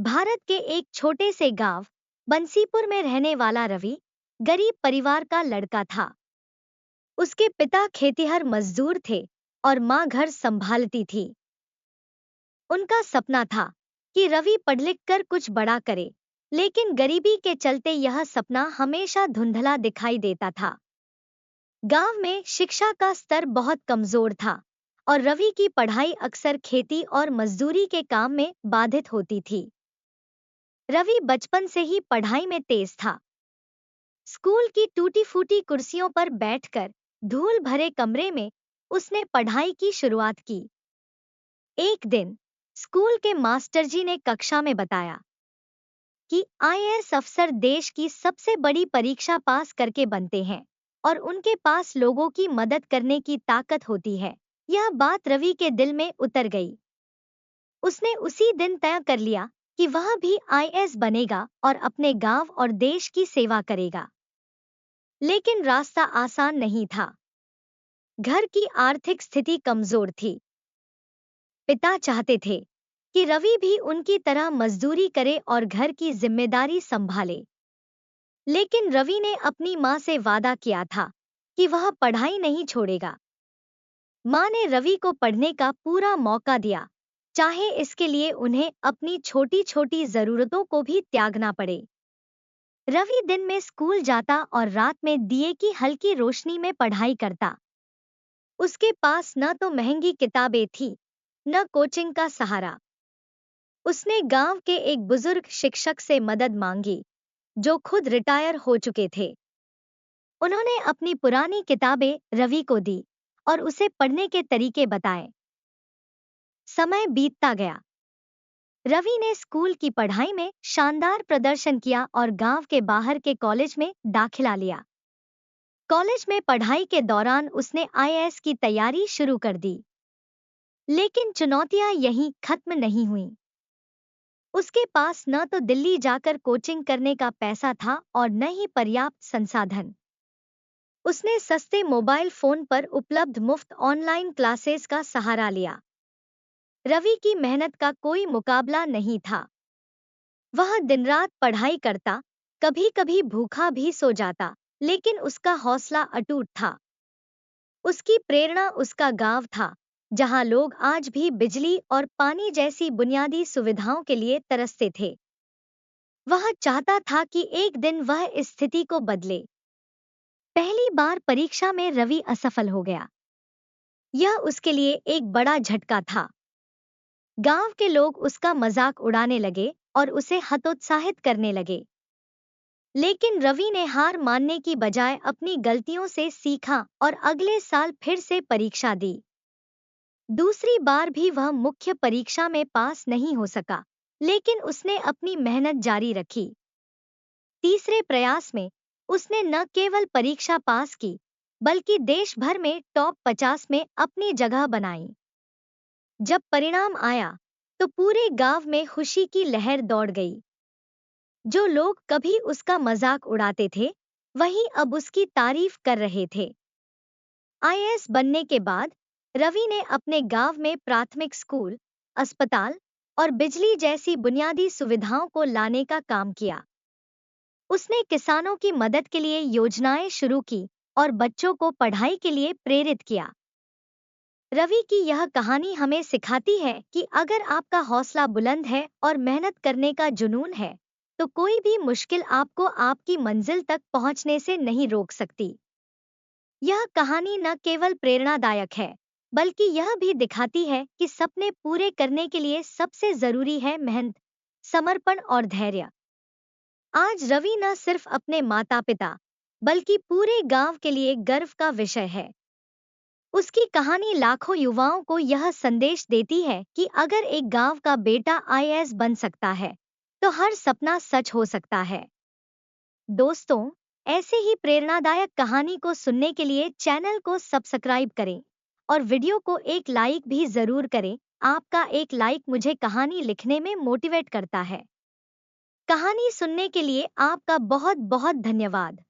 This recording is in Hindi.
भारत के एक छोटे से गांव बंसीपुर में रहने वाला रवि गरीब परिवार का लड़का था। उसके पिता खेतिहर मजदूर थे और मां घर संभालती थी। उनका सपना था कि रवि पढ़ लिख कर कुछ बड़ा करे, लेकिन गरीबी के चलते यह सपना हमेशा धुंधला दिखाई देता था। गांव में शिक्षा का स्तर बहुत कमजोर था और रवि की पढ़ाई अक्सर खेती और मजदूरी के काम में बाधित होती थी। रवि बचपन से ही पढ़ाई में तेज था। स्कूल की टूटी फूटी कुर्सियों पर बैठकर धूल भरे कमरे में उसने पढ़ाई की शुरुआत की। एक दिन स्कूल के मास्टर जी ने कक्षा में बताया कि आईएएस अफसर देश की सबसे बड़ी परीक्षा पास करके बनते हैं और उनके पास लोगों की मदद करने की ताकत होती है। यह बात रवि के दिल में उतर गई। उसने उसी दिन तय कर लिया कि वह भी आईएएस बनेगा और अपने गांव और देश की सेवा करेगा। लेकिन रास्ता आसान नहीं था। घर की आर्थिक स्थिति कमजोर थी। पिता चाहते थे कि रवि भी उनकी तरह मजदूरी करे और घर की जिम्मेदारी संभाले। लेकिन रवि ने अपनी मां से वादा किया था कि वह पढ़ाई नहीं छोड़ेगा। मां ने रवि को पढ़ने का पूरा मौका दिया, चाहे इसके लिए उन्हें अपनी छोटी छोटी जरूरतों को भी त्यागना पड़े। रवि दिन में स्कूल जाता और रात में दिए की हल्की रोशनी में पढ़ाई करता। उसके पास न तो महंगी किताबें थी, न कोचिंग का सहारा। उसने गांव के एक बुजुर्ग शिक्षक से मदद मांगी, जो खुद रिटायर हो चुके थे। उन्होंने अपनी पुरानी किताबें रवि को दी और उसे पढ़ने के तरीके बताए। समय बीतता गया। रवि ने स्कूल की पढ़ाई में शानदार प्रदर्शन किया और गांव के बाहर के कॉलेज में दाखिला लिया। कॉलेज में पढ़ाई के दौरान उसने आईएएस की तैयारी शुरू कर दी। लेकिन चुनौतियां यहीं खत्म नहीं हुईं। उसके पास न तो दिल्ली जाकर कोचिंग करने का पैसा था और न ही पर्याप्त संसाधन। उसने सस्ते मोबाइल फोन पर उपलब्ध मुफ्त ऑनलाइन क्लासेस का सहारा लिया। रवि की मेहनत का कोई मुकाबला नहीं था। वह दिन रात पढ़ाई करता, कभी-कभी भूखा भी सो जाता, लेकिन उसका हौसला अटूट था। उसकी प्रेरणा उसका गांव था, जहां लोग आज भी बिजली और पानी जैसी बुनियादी सुविधाओं के लिए तरसते थे। वह चाहता था कि एक दिन वह इस स्थिति को बदले। पहली बार परीक्षा में रवि असफल हो गया। यह उसके लिए एक बड़ा झटका था। गांव के लोग उसका मजाक उड़ाने लगे और उसे हतोत्साहित करने लगे। लेकिन रवि ने हार मानने की बजाय अपनी गलतियों से सीखा और अगले साल फिर से परीक्षा दी। दूसरी बार भी वह मुख्य परीक्षा में पास नहीं हो सका, लेकिन उसने अपनी मेहनत जारी रखी। तीसरे प्रयास में उसने न केवल परीक्षा पास की, बल्कि देश भर में टॉप 50 में अपनी जगह बनाई। जब परिणाम आया, तो पूरे गांव में खुशी की लहर दौड़ गई। जो लोग कभी उसका मजाक उड़ाते थे, वही अब उसकी तारीफ कर रहे थे। आईएएस बनने के बाद रवि ने अपने गांव में प्राथमिक स्कूल, अस्पताल और बिजली जैसी बुनियादी सुविधाओं को लाने का काम किया। उसने किसानों की मदद के लिए योजनाएं शुरू की और बच्चों को पढ़ाई के लिए प्रेरित किया। रवि की यह कहानी हमें सिखाती है कि अगर आपका हौसला बुलंद है और मेहनत करने का जुनून है, तो कोई भी मुश्किल आपको आपकी मंजिल तक पहुंचने से नहीं रोक सकती। यह कहानी न केवल प्रेरणादायक है, बल्कि यह भी दिखाती है कि सपने पूरे करने के लिए सबसे जरूरी है मेहनत, समर्पण और धैर्य। आज रवि न सिर्फ अपने माता-पिता, बल्कि पूरे गांव के लिए गर्व का विषय है। उसकी कहानी लाखों युवाओं को यह संदेश देती है कि अगर एक गांव का बेटा आईएएस बन सकता है, तो हर सपना सच हो सकता है। दोस्तों, ऐसे ही प्रेरणादायक कहानी को सुनने के लिए चैनल को सब्सक्राइब करें और वीडियो को एक लाइक भी जरूर करें। आपका एक लाइक मुझे कहानी लिखने में मोटिवेट करता है। कहानी सुनने के लिए आपका बहुत बहुत धन्यवाद।